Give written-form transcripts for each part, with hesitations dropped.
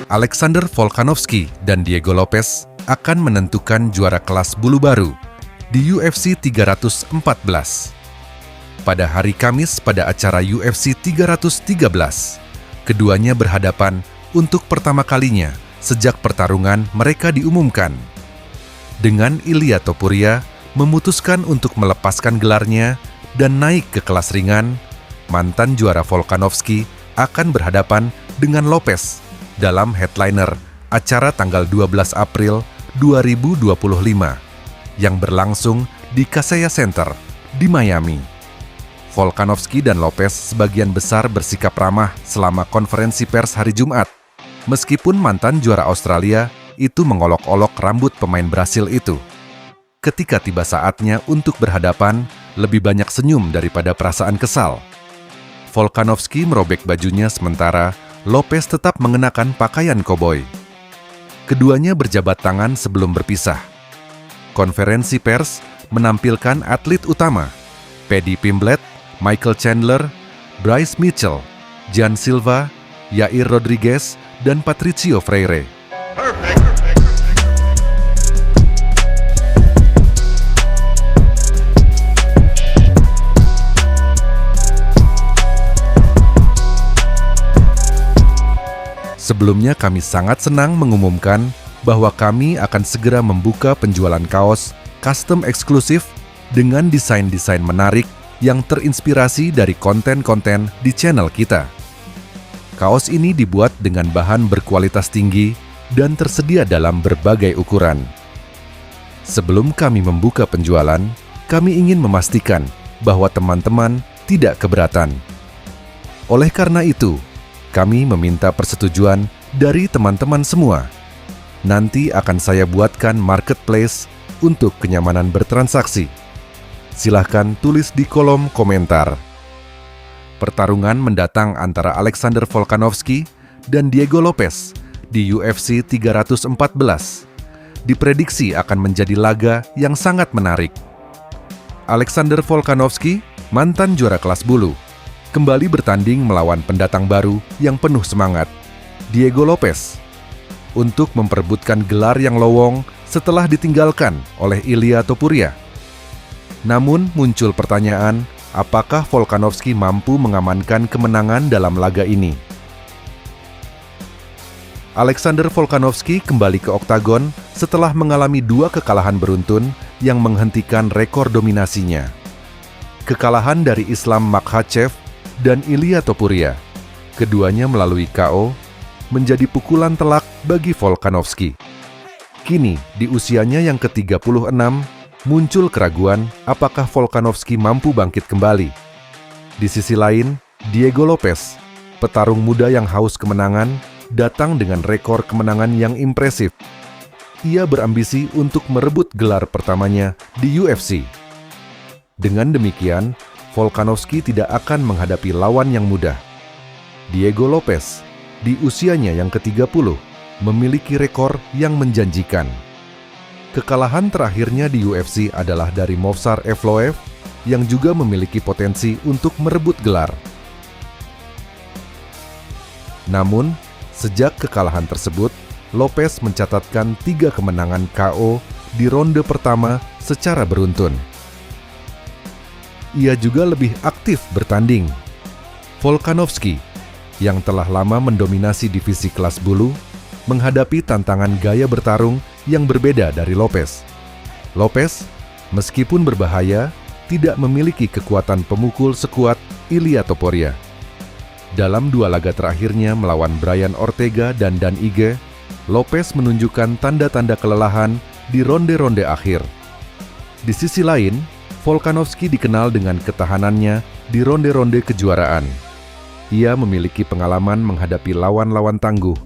Alexander Volkanovski dan Diego Lopez akan menentukan juara kelas bulu baru di UFC 314. Pada hari Kamis pada acara UFC 313, keduanya berhadapan untuk pertama kalinya sejak pertarungan mereka diumumkan. Dengan Ilia Topuria memutuskan untuk melepaskan gelarnya dan naik ke kelas ringan, mantan juara Volkanovski akan berhadapan dengan Lopez dalam headliner acara tanggal 12 April 2025 yang berlangsung di Kaseya Center di Miami. Volkanovski dan Lopez sebagian besar bersikap ramah selama konferensi pers hari Jumat, meskipun mantan juara Australia itu mengolok-olok rambut pemain Brasil itu. Ketika tiba saatnya untuk berhadapan, lebih banyak senyum daripada perasaan kesal. Volkanovski merobek bajunya sementara Lopez tetap mengenakan pakaian koboi. Keduanya berjabat tangan sebelum berpisah. Konferensi pers menampilkan atlet utama, Paddy Pimblett, Michael Chandler, Bryce Mitchell, Jan Silva, Yair Rodriguez, dan Patricio Freire. Sebelumnya kami sangat senang mengumumkan bahwa kami akan segera membuka penjualan kaos custom eksklusif dengan desain-desain menarik yang terinspirasi dari konten-konten di channel kita. Kaos ini dibuat dengan bahan berkualitas tinggi dan tersedia dalam berbagai ukuran. Sebelum kami membuka penjualan, kami ingin memastikan bahwa teman-teman tidak keberatan. Oleh karena itu, kami meminta persetujuan dari teman-teman semua. Nanti akan saya buatkan marketplace untuk kenyamanan bertransaksi. Silahkan tulis di kolom komentar. Pertarungan mendatang antara Alexander Volkanovski dan Diego Lopez di UFC 314 diprediksi akan menjadi laga yang sangat menarik. Alexander Volkanovski, mantan juara kelas bulu, kembali bertanding melawan pendatang baru yang penuh semangat, Diego Lopez, untuk memperebutkan gelar yang lowong setelah ditinggalkan oleh Ilia Topuria. Namun muncul pertanyaan, apakah Volkanovski mampu mengamankan kemenangan dalam laga ini? Alexander Volkanovski kembali ke oktagon setelah mengalami 2 kekalahan beruntun yang menghentikan rekor dominasinya. Kekalahan dari Islam Makhachev dan Ilia Topuria, keduanya melalui KO, menjadi pukulan telak bagi Volkanovski. Kini, di usianya yang ke-36, muncul keraguan apakah Volkanovski mampu bangkit kembali. Di sisi lain, Diego Lopez, petarung muda yang haus kemenangan, datang dengan rekor kemenangan yang impresif. Ia berambisi untuk merebut gelar pertamanya di UFC. Dengan demikian, Volkanovski tidak akan menghadapi lawan yang mudah. Diego Lopez, di usianya yang ke-30, memiliki rekor yang menjanjikan. Kekalahan terakhirnya di UFC adalah dari Movsar Evloev, yang juga memiliki potensi untuk merebut gelar. Namun, sejak kekalahan tersebut, Lopez mencatatkan 3 kemenangan KO di ronde pertama secara beruntun. Ia juga lebih aktif bertanding. Volkanovski, yang telah lama mendominasi divisi kelas bulu, menghadapi tantangan gaya bertarung yang berbeda dari Lopez. Lopez, meskipun berbahaya, tidak memiliki kekuatan pemukul sekuat Ilia Topuria. Dalam 2 laga terakhirnya melawan Brian Ortega dan Dan Ige, Lopez menunjukkan tanda-tanda kelelahan di ronde-ronde akhir. Di sisi lain, Volkanovski dikenal dengan ketahanannya di ronde-ronde kejuaraan. Ia memiliki pengalaman menghadapi lawan-lawan tangguh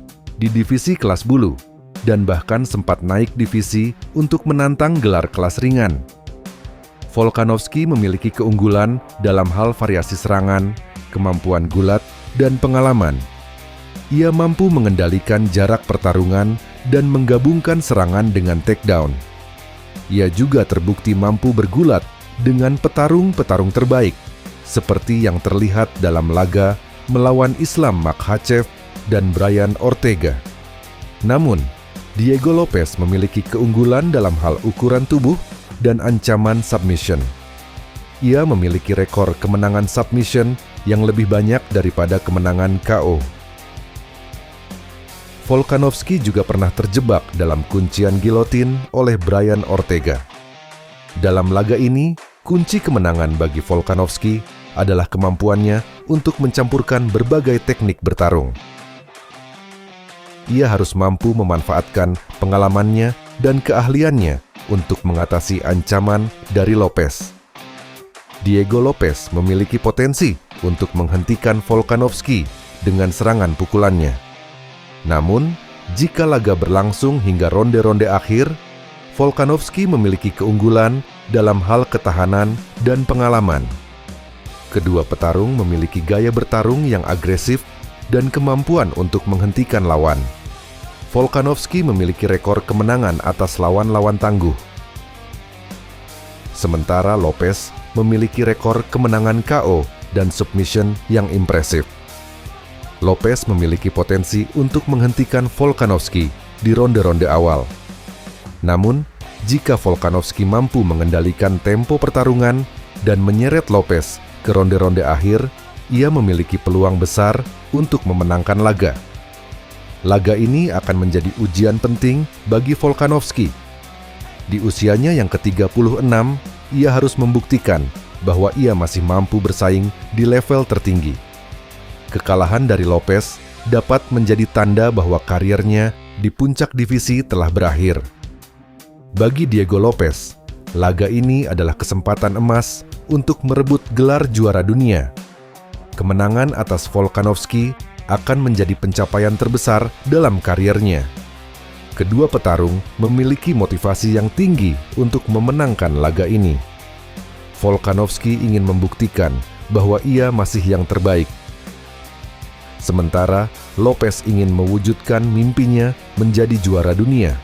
di divisi kelas bulu dan bahkan sempat naik divisi untuk menantang gelar kelas ringan. Volkanovski memiliki keunggulan dalam hal variasi serangan, kemampuan gulat, dan pengalaman. Ia mampu mengendalikan jarak pertarungan dan menggabungkan serangan dengan takedown. Ia juga terbukti mampu bergulat dengan petarung-petarung terbaik, seperti yang terlihat dalam laga melawan Islam Makhachev dan Brian Ortega. Namun, Diego Lopes memiliki keunggulan dalam hal ukuran tubuh dan ancaman submission. Ia memiliki rekor kemenangan submission yang lebih banyak daripada kemenangan KO. Volkanovski juga pernah terjebak dalam kuncian gilotin oleh Brian Ortega. Dalam laga ini, kunci kemenangan bagi Volkanovski adalah kemampuannya untuk mencampurkan berbagai teknik bertarung. Ia harus mampu memanfaatkan pengalamannya dan keahliannya untuk mengatasi ancaman dari Lopes. Diego Lopes memiliki potensi untuk menghentikan Volkanovski dengan serangan pukulannya. Namun, jika laga berlangsung hingga ronde-ronde akhir, Volkanovski memiliki keunggulan dalam hal ketahanan dan pengalaman. Kedua petarung memiliki gaya bertarung yang agresif dan kemampuan untuk menghentikan lawan. Volkanovski memiliki rekor kemenangan atas lawan-lawan tangguh. Sementara Lopes memiliki rekor kemenangan KO dan submission yang impresif. Lopes memiliki potensi untuk menghentikan Volkanovski di ronde-ronde awal. Namun, jika Volkanovski mampu mengendalikan tempo pertarungan dan menyeret Lopes ke ronde-ronde akhir, ia memiliki peluang besar untuk memenangkan laga. Laga ini akan menjadi ujian penting bagi Volkanovski. Di usianya yang ke-36, ia harus membuktikan bahwa ia masih mampu bersaing di level tertinggi. Kekalahan dari Lopes dapat menjadi tanda bahwa karirnya di puncak divisi telah berakhir. Bagi Diego Lopes, laga ini adalah kesempatan emas untuk merebut gelar juara dunia. Kemenangan atas Volkanovski akan menjadi pencapaian terbesar dalam karirnya. Kedua petarung memiliki motivasi yang tinggi untuk memenangkan laga ini. Volkanovski ingin membuktikan bahwa ia masih yang terbaik. Sementara Lopes ingin mewujudkan mimpinya menjadi juara dunia.